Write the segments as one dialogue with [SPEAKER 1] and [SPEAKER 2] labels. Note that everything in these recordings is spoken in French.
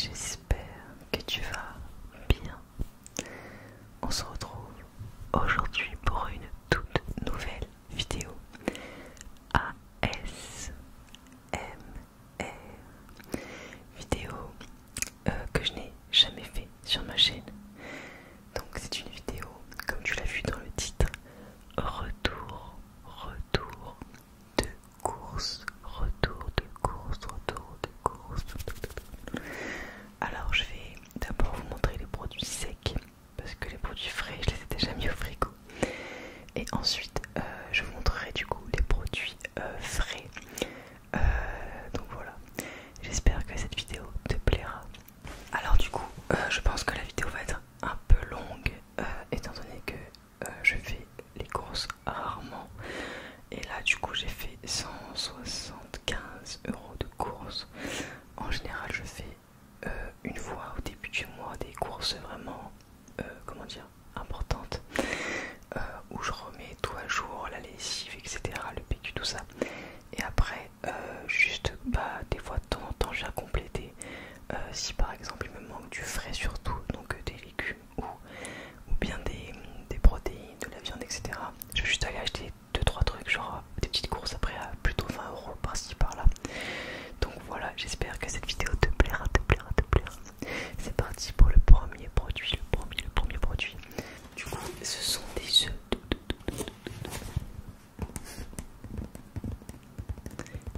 [SPEAKER 1] j'espère que tu vas bien. On se retrouve aujourd'hui pour une toute nouvelle vidéo ASMR. Vidéo que je n'ai jamais fait sur ma chaîne. Donc c'est une vidéo, comme tu l'as vu dans le titre, retour de course, retour de course. Alors je vais d'abord vous montrer les produits secs parce que les produits frais je les ai déjà mis au frigo. Et ensuite je vous montrerai du coup les produits frais. Donc voilà, j'espère que cette vidéo te plaira. Alors du coup je pense que la vidéo va être un peu longue étant donné que je fais les courses rarement. Et là du coup j'ai fait 175 € de courses. En général je fais une fois au début du mois des courses vraiment comment dire importantes où je remets tout à jour, la lessive, etc., le PQ, tout ça. Et après juste des fois de temps en temps je viens compléter si par exemple il me manque du frais surtout, donc des légumes ou bien des protéines, de la viande, etc. Je vais juste aller acheter 2-3 trucs, genre des petites courses après à plutôt 20 € par-ci par-là. Donc voilà, j'espère que cette vidéo te plaira. C'est parti pour le premier produit, le premier produit. Du coup, ce sont des œufs.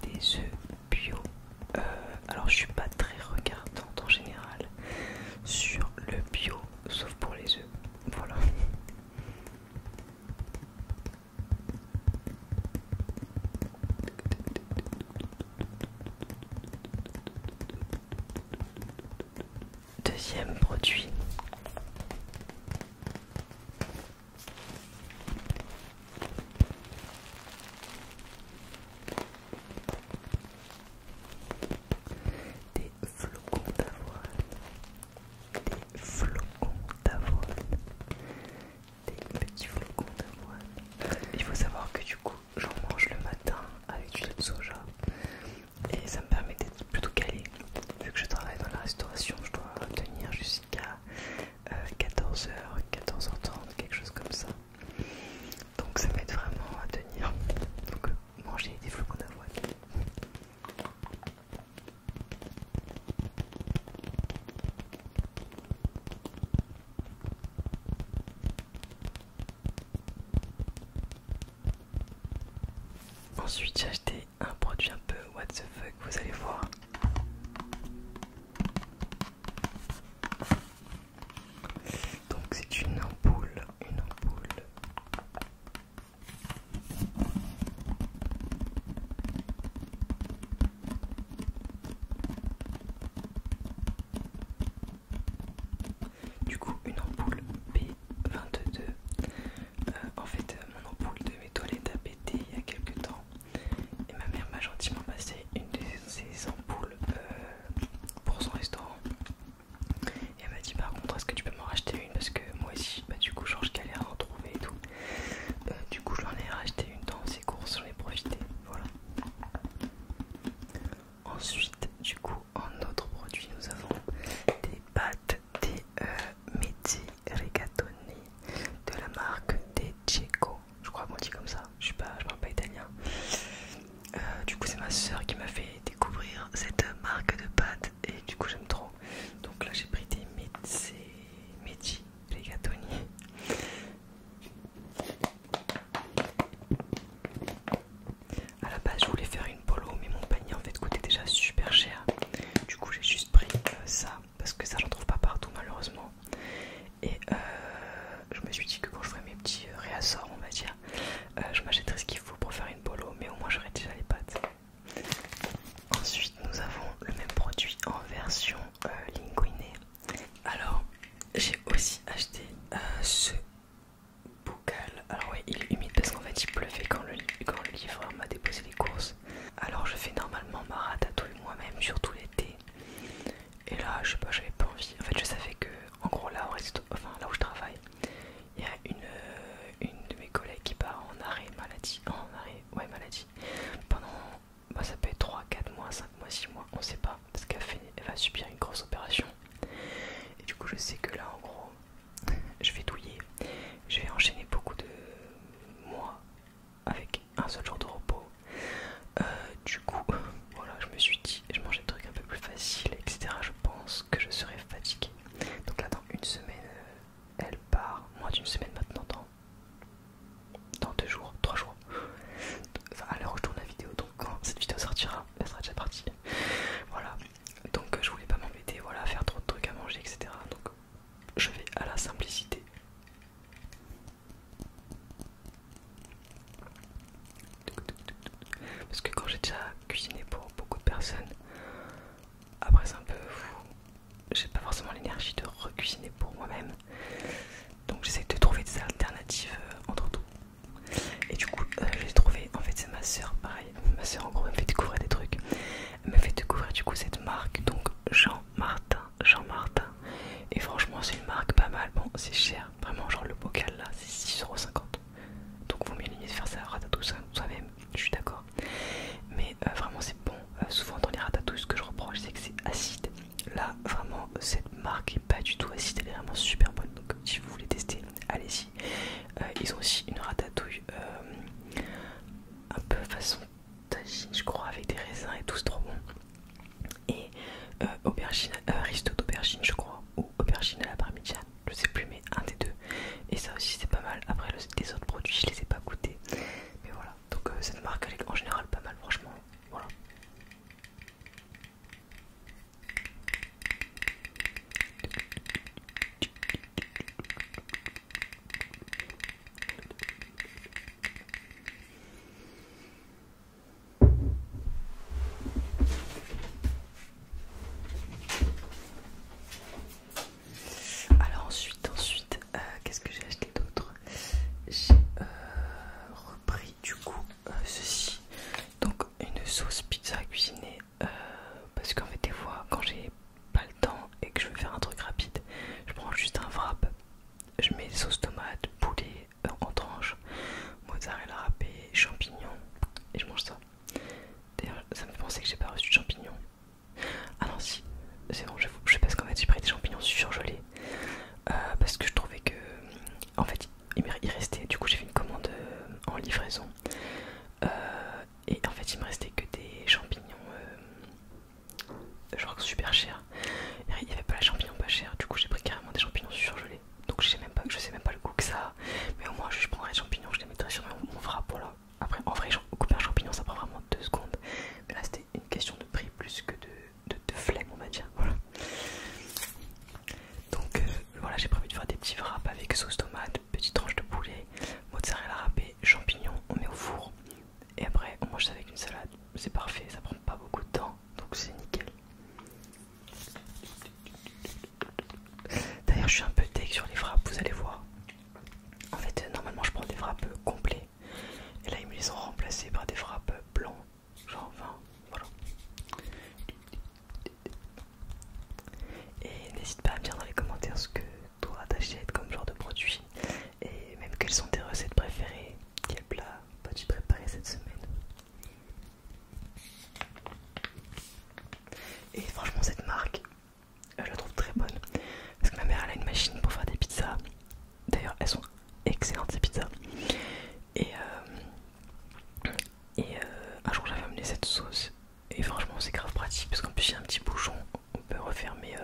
[SPEAKER 1] Des œufs bio. Alors je suis pas très regardante en général sur le bio, sauf pour les œufs. Voilà. Deuxième produit. Des flocons d'avoine. Des petits flocons d'avoine. Il faut savoir que du coup j'en mange le matin avec du lait de soja. Et ça me permet d'être plutôt calé. Vu que je travaille dans la restauration, je dois tenir jusqu'à 14h, 14h30, quelque chose comme ça. Donc ça m'aide vraiment à tenir. Donc manger des flocons d'avoine. Ensuite j'ai acheté un produit un peu what the fuck, vous allez voir. Donc c'est une ampoule. Du coup une ampoule B22. En fait mon ampoule de mes toilettes a pété il y a quelques temps. Et ma mère m'a gentiment passé une de ces ampoules pour son restaurant. Et elle m'a dit par contre est-ce que tu peux m'en racheter une parce que moi aussi du coup genre je galère à en trouver et tout. Du coup je l'en ai racheté une dans ses courses, j'en ai profité, voilà. Ensuite du coup en autre produit nous avons des pâtes, des Mezzi Rigatoni de la marque des Cecco. Je crois qu'on dit comme ça, je parle pas italien. Du coup c'est ma soeur qui m'a fait découvrir cette marque de pâtes et du coup j'aime trop. Donc là j'ai pris des Mezzi Rigatoni. À la base je voulais faire une polo mais mon panier en fait coûtait déjà super cher. Du coup j'ai juste pris ça parce que ça j'en trouve pas partout malheureusement. Et je me suis dit que quand je ferais mes petits réassorts on va dire, je m'achèterais ce qu'il faut pour faire une polo mais au moins j'aurais déjà les pâtes. Ensuite nous avons le même produit en version linguine. Alors j'ai aussi acheté ce bocal. Alors ouais il est humide parce qu'en fait il pleuvait quand le livreur m'a déposé les courses. Alors je fais normalement ma ratatouille moi-même surtout l'été. Et là je sais pas, j'avais pas envie. En fait je savais que en gros là là où je travaille, il y a une de mes collègues qui part en arrêt maladie. Maladie. Pendant ça peut être 3, 4 mois, 5 mois, 6 mois, on sait pas. Parce qu'elle va subir une grosse opération. cette marque est pas du tout acide, elle est vraiment super bonne. Donc si vous voulez tester, allez-y. Ils ont aussi une ratatouille un peu façon tagine, je crois, avec des raisins et tout, c'est trop bon. Et aubergine, risotto d'aubergine, je crois, ou aubergine à la parmigiane, je sais plus, mais un des deux. Et ça aussi c'est pas mal. Après les autres produits je les ai pas goûtés, mais voilà. Donc cette marque elle est en général pas mal, franchement. Voilà. Alors ensuite, qu'est-ce que j'ai acheté d'autre? J'ai repris du coup ceci, donc une sauce pizza cuisinée, parce qu'en fait des fois quand j'ai pas le temps et que je veux faire un truc rapide, je prends juste un wrap, je mets sauce tomate, poulet en tranches, mozzarella râpé, champignons et je mange ça. D'ailleurs ça me fait penser que j'ai pas reçu de champignons. Ah non si, c'est bon, je sais parce qu'en fait j'ai pris des champignons surgelés, parce que je trouvais que en fait il restait, du coup j'ai fait une commande en livraison, et en fait il me restait que des champignons, je crois que super cher. Il n'y avait pas les champignons pas chers, du coup j'ai pris carrément des champignons surgelés. Donc je sais même pas le goût que ça a, mais au moins je prendrai les champignons, je les mettrai sur mon wrap, voilà. Après en vrai couper un champignon ça prend vraiment 2 secondes, mais là c'était une question de prix plus que de flemme on va dire, voilà. Donc voilà, j'ai prévu de faire des petits wraps avec sauce tomate, petites tranches de poulet, mozzarella râpé, champignons, on met au four et après on mange ça avec une salade. C'est parfait, ça prend pas beaucoup de temps, donc c'est nickel. D'ailleurs je suis un peu tech sur les wraps, vous allez voir. En fait normalement je prends des wraps complets et là ils me les ont remplacés par des wraps blancs, genre enfin voilà. Et n'hésite pas à me dire dans les commentaires ce que toi t'achètes comme genre de produit, et même quelles sont tes recettes préférées, quel plat vas-tu préparer cette semaine. Et franchement cette marque, je la trouve très bonne, parce que ma mère elle a une machine pour faire des pizzas. D'ailleurs elles sont excellentes ces pizzas. Et, un jour j'avais amené cette sauce et franchement c'est grave pratique parce qu'en plus il y a un petit bouchon, on peut refermer,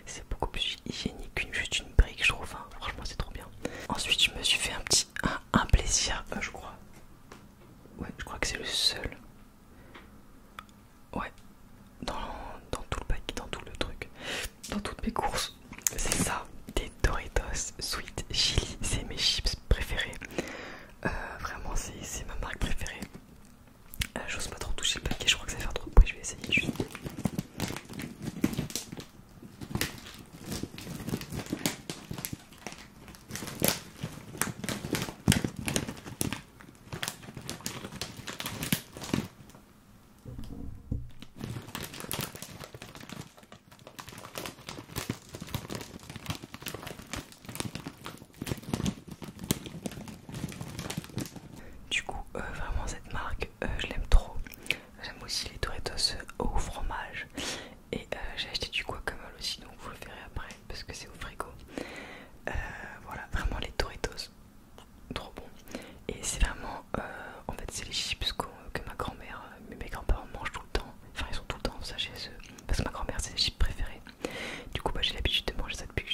[SPEAKER 1] c'est beaucoup plus hygiénique qu'une juste une brique je trouve, hein. Franchement c'est trop bien. Ensuite je me suis fait un plaisir, je crois. Ouais je crois que c'est le seul. Ouais, dans tout le paquet, dans tout le truc, dans toutes mes courses, c'est ça, des Doritos Sweet Chili, c'est mes chips préférés. Vraiment c'est ma marque préférée. J'ose pas trop toucher le paquet, je crois que ça va faire trop de bruit, je vais essayer juste. Du coup, vraiment cette marque, je l'aime trop. J'aime aussi les Doritos au fromage. Et j'ai acheté du guacamole aussi, donc vous le verrez après parce que c'est au frigo. Voilà, vraiment les Doritos, trop bon. Et c'est vraiment, en fait c'est les chips que ma grand-mère, mes grands-parents mangent tout le temps. Enfin ils sont tout le temps ça chez eux, parce que ma grand-mère c'est les chips préférés. Du coup bah, j'ai l'habitude de manger ça depuis que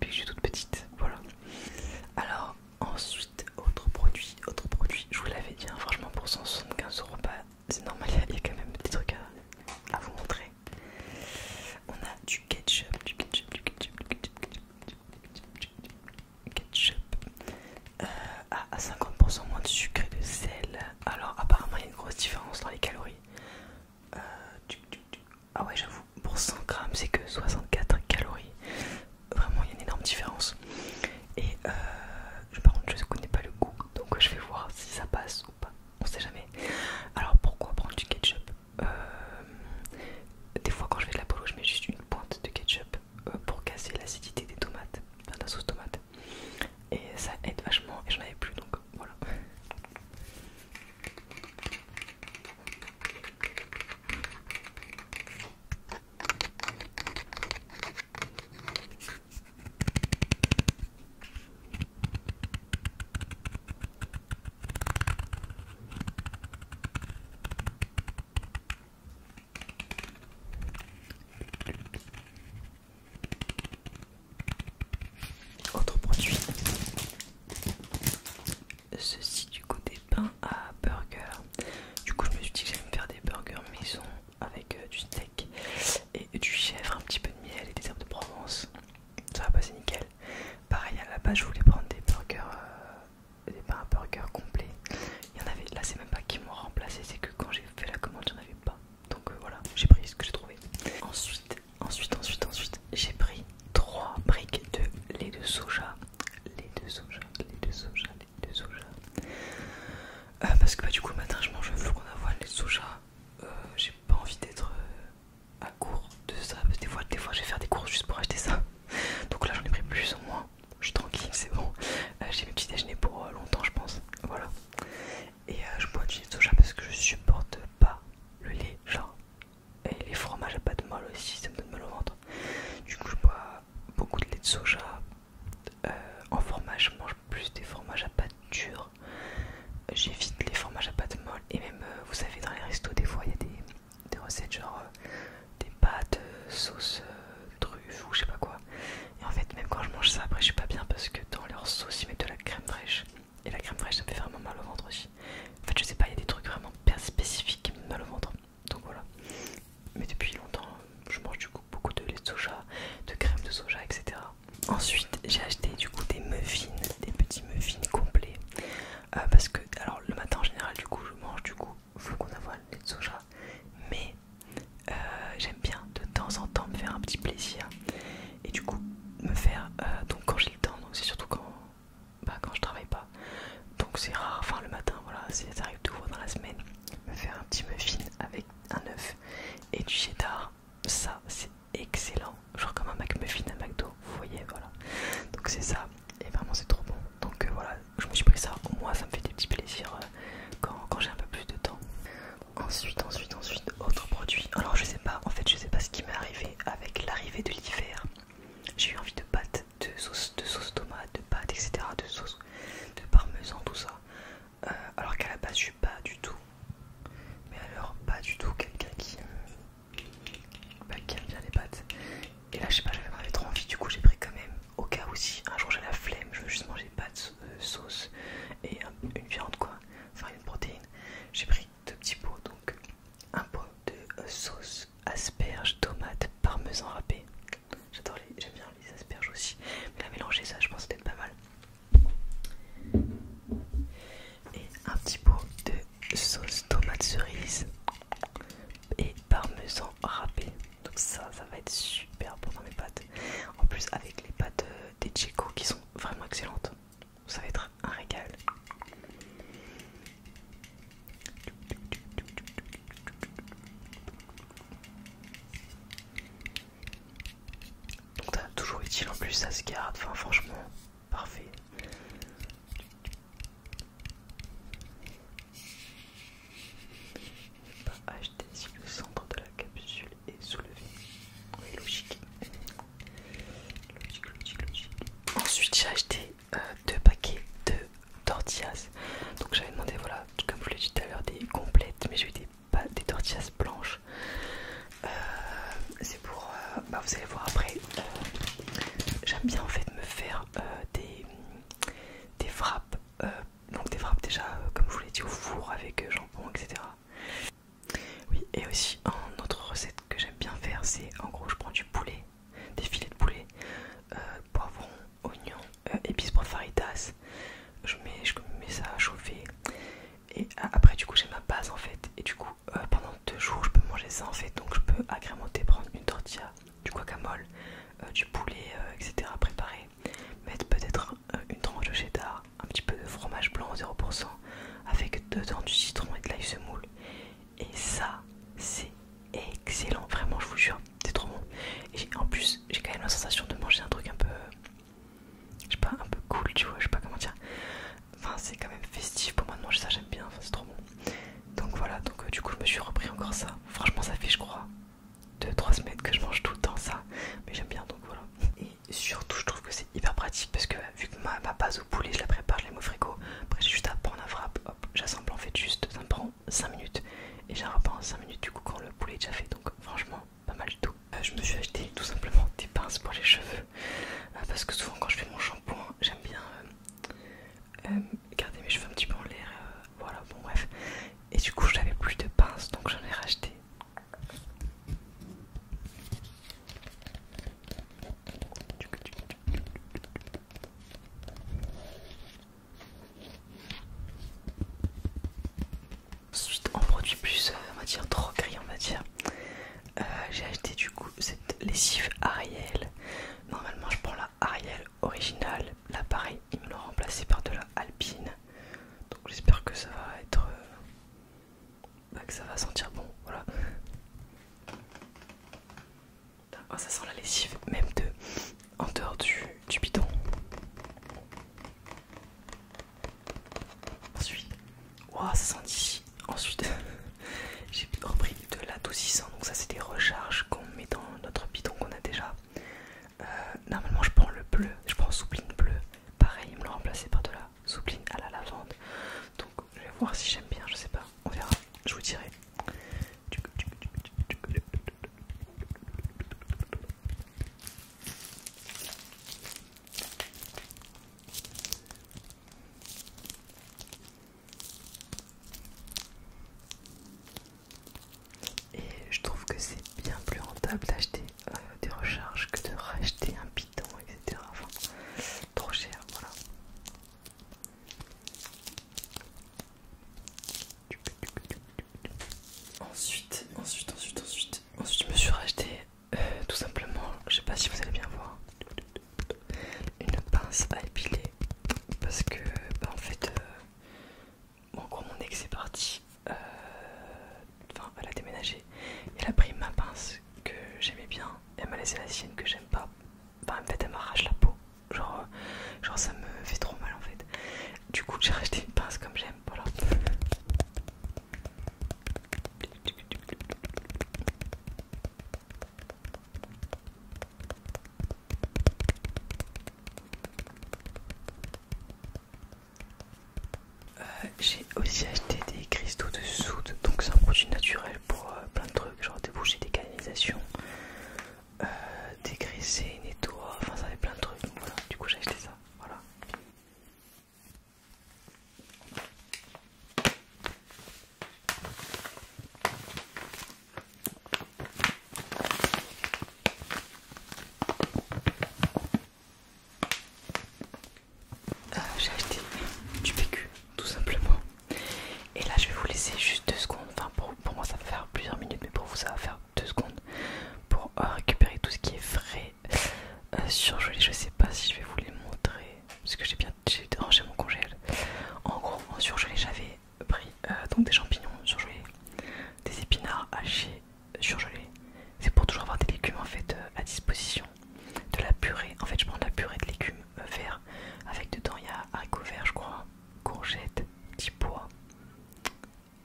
[SPEAKER 1] je suis toute petite, voilà. Alors ensuite, autre produit, je vous l'avais dit, hein, franchement pour 175 € bah, c'est normal, il y a quand même des trucs à vous montrer. On a du ketchup, à 50% moins de sucre et de sel. Alors apparemment il y a une grosse différence dans les calories. Ah ouais j'avoue, pour 100 grammes c'est que 64 calories. Vraiment il y a une énorme différence. Et par contre je ne connais pas le goût, donc je vais voir si ça passe ou pas, on sait jamais. Alors pourquoi prendre du ketchup? Des fois quand je fais de la polo je mets juste une pointe de ketchup pour casser l'acidité des tomates, enfin de la sauce tomate. Et ça aide vachement et j'en avais plus donc voilà. base je voulais prendre des burgers, un burger complet. Il y en avait, là c'est même pas qu'ils m'ont remplacé, c'est que quand j'ai fait la commande il n'y en avait pas. Donc voilà, j'ai pris ce que j'ai trouvé. Ensuite, j'ai pris 3 briques de lait de soja. Parce que du coup le matin je mange le flocon d'avoine, lait de soja. J'ai pas envie d'être à court de ça. Parce que des fois je vais faire des courses juste pour acheter ça. Donc là j'en ai pris plus ou moins. Je suis tranquille, c'est bon. J'ai mes petits déjeuners pour longtemps je pense. Voilà. Et je bois du lait de soja parce que je supporte pas le lait genre. Et les fromages à pâte molle aussi, ça me donne mal au ventre. Du coup je bois beaucoup de lait de soja. En fromage, je mange plus des fromages à pâte dure. J'évite les fromages à pâte molle. Et même, vous savez, dans les restos, des fois, il y a des recettes genre des pâtes, sauce truffe ou je sais pas quoi. Et en fait, même quand je mange ça, après, je suis pas bien parce que dans leur sauce, ils mettent de la crème fraîche. Et la crème fraîche, ça me fait vraiment mal au ventre aussi. En fait, je sais pas, il y a des trucs vraiment bien spécifiques qui me donnent mal au ventre. Donc voilà. Mais depuis longtemps, je mange du coup beaucoup de lait de soja, de crème de soja, etc. Ensuite, j'ai acheté du coup des muffins, des petits muffins complets. Parce que, alors le matin en général, du coup, je mange du coup flocon d'avoine, lait de soja. Mais j'aime bien de temps en temps me faire un petit plaisir. Et du coup, me faire, donc quand j'ai le temps, donc c'est surtout quand je travaille pas. Donc c'est rare, enfin le matin, voilà, ça arrive deux fois dans la semaine. Me faire un petit muffin avec un œuf et du cheddar. Ça, c'est excellent. Genre comme un McMuffin à McDo, vous voyez, voilà. Donc c'est ça, et vraiment c'est trop bon. Donc voilà, je me suis pris ça, au moins ça me fait des petits plaisirs quand j'ai un peu plus de temps. Ensuite, autre produit. Alors je sais pas, en fait je sais pas ce qui m'est arrivé avec l'arrivée de l'hiver. J'ai eu envie de pâtes, de sauce tomate, de pâtes, etc. De sauce, de parmesan, tout ça. Alors qu'à la base je suis pas du tout, mais alors pas du tout quelqu'un qui aime bien les pâtes. Et là je sais pas, j'avais trop envie, du coup j'ai pris quand même, au cas où si un jour j'ai la flemme, je veux juste manger des pâtes, sauce et une viande quoi, enfin une protéine. J'ai pris 2 petits pots, donc un pot de sauce asperges, tomates, parmesan râpé. J'aime bien les asperges aussi, mais la mélanger ça je pense peut-être pas mal. Et un petit pot de sauce tomate cerise et parmesan râpé. Donc ça va être super bon dans mes pâtes. En plus avec les pâtes des Tcheco qui sont vraiment excellentes, ça va être un régal. Donc t'as toujours utile en plus, ça se garde, enfin franchement parfait. Pas acheter si le centre de la capsule est soulevé. Oui, logique. Ensuite j'ai acheté 2 paquets de tortillas. Donc j'avais demandé, voilà, comme je vous l'ai dit tout à l'heure, des complètes, mais j'ai eu des tortillas blanches. C'est pour, vous allez voir après, j'aime bien en fait me faire dire droguerie on va dire. J'ai acheté du coup cette lessive Ariel. Normalement je prends la Ariel originale. Là pareil ils me l'ont remplacé par de la Alpine. Donc j'espère que ça va être... que ça va sentir bon, voilà. Oh, ça sent la lessive même en dehors du bidon. Ensuite, wow, ça sent d'ici. Ensuite, j'ai repris de l'adoucissant. Donc ça c'est des recharges qu'on met dans notre bidon qu'on a déjà. Normalement je prends le bleu, je prends Soupline bleu. Pareil, ils me l'ont remplacé par de la Soupline à la lavande. Donc je vais voir si j'aime bien, je sais pas, on verra, je vous dirai. Et je trouve que c'est bien plus rentable d'acheter des recharges que de racheter un bidon, etc. Enfin, trop cher, voilà. Ensuite, je me suis racheté tout simplement, je sais pas si vous allez bien voir, une pince à épiler. Parce que, en fait, bon, quand mon ex est parti, enfin, elle a déménagé, elle a pris ma pince que j'aimais bien, et elle m'a laissé la sienne que j'aime pas. Enfin, en fait, elle m'arrache la peau. Genre, ça me fait trop mal en fait. Du coup, j'ai racheté une pince comme j'aime, voilà. J'ai aussi acheté des cristaux de soude, donc c'est un produit naturel pour plein de trucs, genre déboucher des canalisations, dégraisser, nettoyer, enfin ça fait plein de trucs, donc voilà, du coup j'ai acheté ça, voilà. J'ai acheté du PQ, tout simplement. Et là je vais vous laisser juste 2 secondes, enfin pour moi ça va faire plusieurs minutes, mais pour vous ça va faire 2 secondes pour récupérer tout ce qui est frais surgelé. Je sais pas si je vais vous les montrer parce que j'ai rangé mon congèle. En gros en surgelé j'avais pris donc des champignons surgelés, des épinards hachés surgelés. C'est pour toujours avoir des légumes en fait à disposition. De la purée, en fait je prends de la purée de légumes verts avec dedans il y a haricots verts je crois, courgettes, petits pois,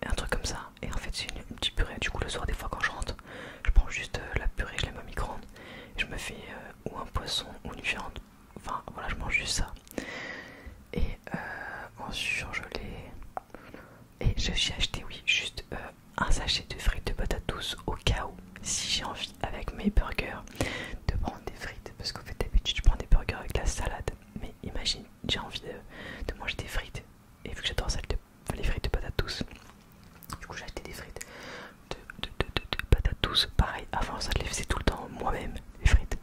[SPEAKER 1] un truc comme ça. Et en fait c'est une petite purée. Du coup le soir des fois quand je rentre je prends juste la purée, je la mets au micro-ondes et je me fais ou un poisson ou une viande. Enfin voilà, je mange juste ça. Et en surgelé. Et j'ai acheté oui juste un sachet de frites de patates douces au cas où si j'ai envie avec mes burgers de prendre des frites. Parce qu'en fait d'habitude je prends des burgers avec la salade. Mais imagine j'ai envie de manger des frites. Et vu que j'adore les frites de patates douces, du coup j'ai acheté des frites de patates douces. Pareil, avant ça je les faisais tout le temps moi-même, les frites.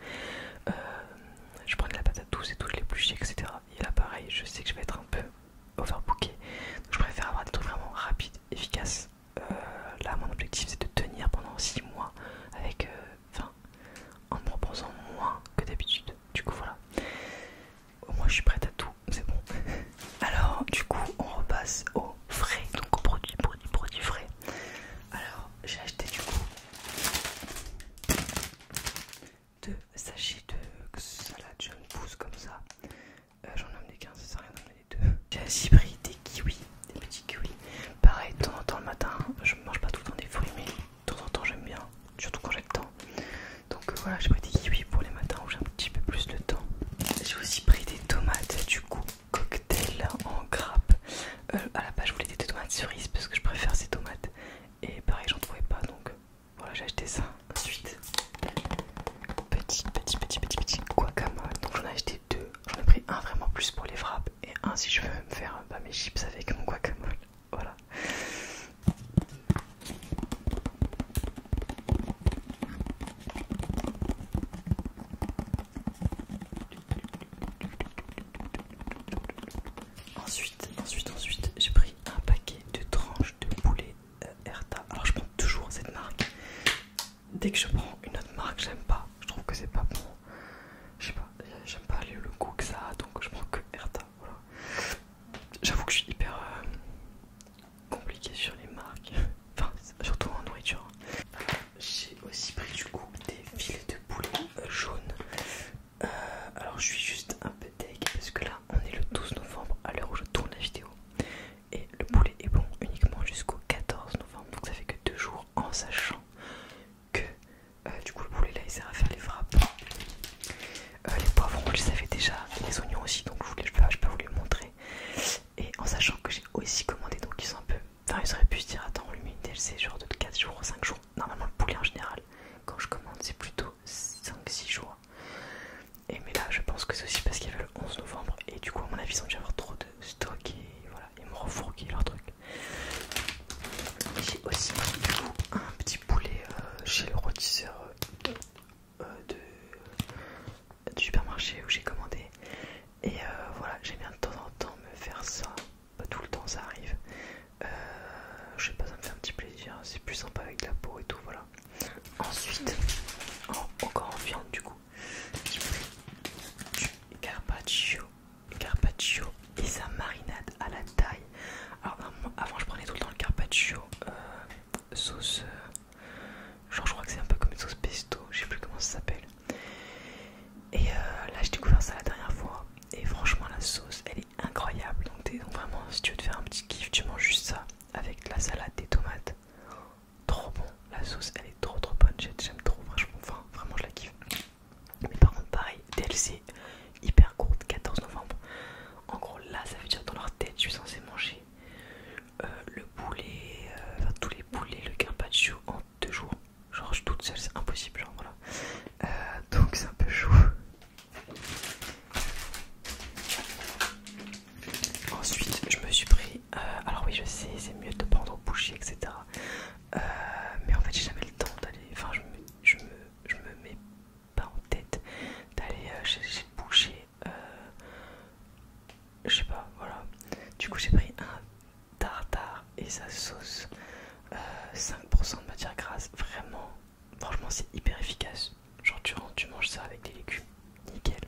[SPEAKER 1] Je prenais la patate douce et tout, je l'épluchais, etc. Et là pareil, je sais que je vais être un peu overbooké. Donc je préfère avoir des trucs vraiment rapides, efficaces. Là mon objectif c'est de tenir pendant 6 mois avec, en me reposant moins que d'habitude. Du coup voilà. Au moins je suis prête à tout, c'est bon. Alors du coup on repasse au frais, donc aux produits frais. Alors j'ai acheté du coup 2 sachets de salade jaune pousse comme ça. J'en ai emmené 15, ça sert à rien d'emmener les 2. J'ai aussi pris des kiwis, des petits kiwis. Pareil, de temps en temps le matin, je mange pas tout le temps des fruits, mais de temps en temps j'aime bien, surtout quand j'ai le temps. Donc voilà, j'ai pris des kiwis pour les matins où j'ai un petit peu plus de temps. J'ai aussi pris des tomates, du coup, cocktail en grappe. À la base, je voulais des tomates cerises parce que je préfère ces tomates. Et pareil, j'en trouvais pas, donc voilà, j'ai acheté ça. Ensuite, petit guacamole. Donc j'en ai acheté 2. J'en ai pris un vraiment plus pour les frappes et un si je veux me faire mes chips avec mon guacamole. Voilà. Ensuite, j'ai pris un paquet de tranches de poulet Herta. Alors je prends toujours dès que je prends une autre marque, j'aime pas. Je trouve que c'est pas bon. Je sais pas, j'aime pas le goût que ça a, donc je prends que Erta. Voilà. J'avoue que je suis hyper compliqué sur les marques. Enfin, surtout en nourriture. J'ai aussi pris du coup des filets de poulet jaunes. Alors je suis juste un peu deg parce que là on est le 12 novembre à l'heure où je tourne la vidéo. Et le poulet est bon uniquement jusqu'au 14 novembre. Donc ça fait que 2 jours en sachant que du coup le poulet là il sert à faire les frappes. Les poivrons je les savais déjà, et les oignons aussi, donc je peux vous les montrer. Et en sachant que j'ai aussi commandé, donc ils sont un peu... Enfin ils auraient pu se dire attends on lui met une DLC genre de 4 jours, 5 jours. Normalement le poulet en général quand je commande c'est plutôt 5-6 jours. Et mais là je pense que c'est aussi parce qu'il y avait le 11 novembre et du coup à mon avis ils ont dû avoir trop de stock et voilà, ils m'ont refourgué leur truc. J'ai aussi pris du coup un petit poulet chez le rôtisseur du supermarché où j'ai commandé. Et voilà, j'aime bien de temps en temps me faire ça. Pas tout le temps ça arrive. Je sais pas, ça me fait un petit plaisir. C'est plus sympa avec la peau et tout, voilà. Ensuite, encore en viande du coup, j'ai pris du carpaccio et sa marinade à la taille. Alors avant je prenais tout le temps le carpaccio sauce, genre je crois que c'est un peu comme une sauce pesto, je sais plus comment ça s'appelle. Et là j'ai découvert ça la dernière fois et franchement la sauce elle est incroyable. Donc vraiment si tu veux te faire un petit kiff tu manges juste ça avec de la salade, des tomates. Trop bon, la sauce elle est trop bonne, j'aime trop franchement, enfin vraiment je la kiffe. Mais par contre pareil, DLC hyper courte, 14 novembre. En gros là ça veut dire dans leur tête je suis censée manger le poulet, enfin tous les poulets, le carpaccio en 2 jours. Genre je suis toute seule, c'est impossible, genre voilà. Donc c'est un peu chaud. Ensuite je me suis pris, alors oui je sais c'est mieux de prendre au boucher etc. Mais en fait j'ai jamais le temps d'aller, enfin je me mets pas en tête d'aller chez le boucher. Je sais pas, voilà. Du coup j'ai pris un tartare et sa sauce, 5% de matière grasse, vraiment, franchement c'est hyper efficace. Genre tu manges ça avec des légumes, nickel.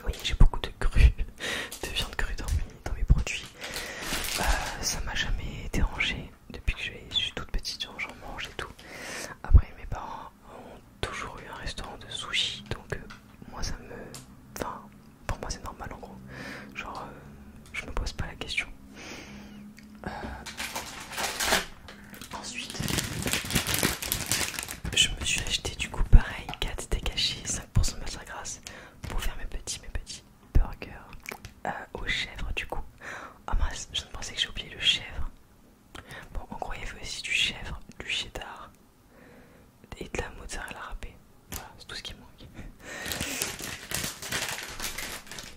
[SPEAKER 1] Oui j'ai beaucoup de de viande crue dans mes produits. Ça m'a jamais dérangé depuis que je suis toute petite, genre j'en mange et tout. Après mes parents ont toujours eu un restaurant de sushi, donc moi ça me... Enfin pour moi c'est normal en gros. Genre je me pose pas la question. Ensuite je me suis acheté du coup pareil 4 steaks hachés, 5% de matière grasse pour faire mes petits burgers aux chèvres du coup. Ah mince, je ne pensais que j'ai oublié le chèvre. Bon en gros il y avait aussi du chèvre, du cheddar et de la mozzarella râpée. Voilà, c'est tout ce qui manque.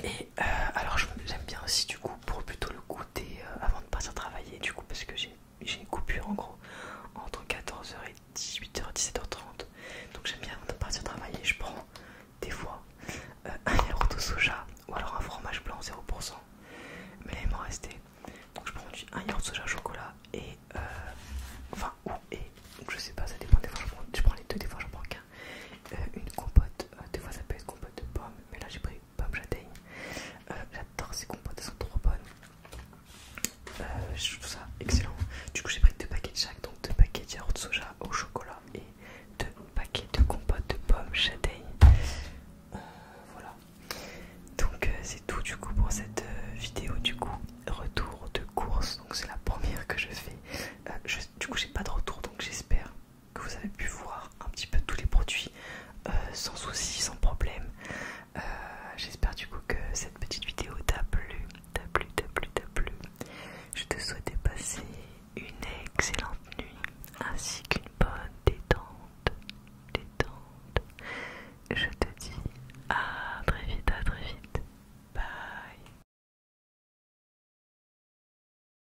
[SPEAKER 1] Et alors j'aime bien aussi du coup pour plutôt le goûter avant de partir travailler du coup parce que j'ai une coupure en gros entre 14h et 18h, 17h30. Donc j'aime bien avant de partir travailler, je prends des fois un yaourt au soja ou alors un fromage blanc 0%. Mais là il m'en restait. Donc je prends un yaourt soja au chocolat et enfin donc je sais pas, ça dépend, des fois je prends les deux, des fois j'en prends qu'un. Une compote, des fois ça peut être compote de pommes, mais là j'ai pris pomme châtaigne. J'adore ces compotes, elles sont trop bonnes. Je trouve ça excellent. Du coup j'ai pris 2 paquets de chaque, donc 2 paquets de yaourt soja au chocolat et 2 paquets de compote de pommes châtaigne. Voilà. Donc c'est tout du coup pour cette vidéo du coup. Retour de course, donc c'est la première que je fais. Du coup j'ai pas de retour, donc j'espère que vous avez pu voir un petit peu tous les produits sans souci, sans problème. J'espère du coup que cette petite vidéo t'a plu. Je te souhaite de passer une excellente nuit ainsi qu'une bonne détente. Je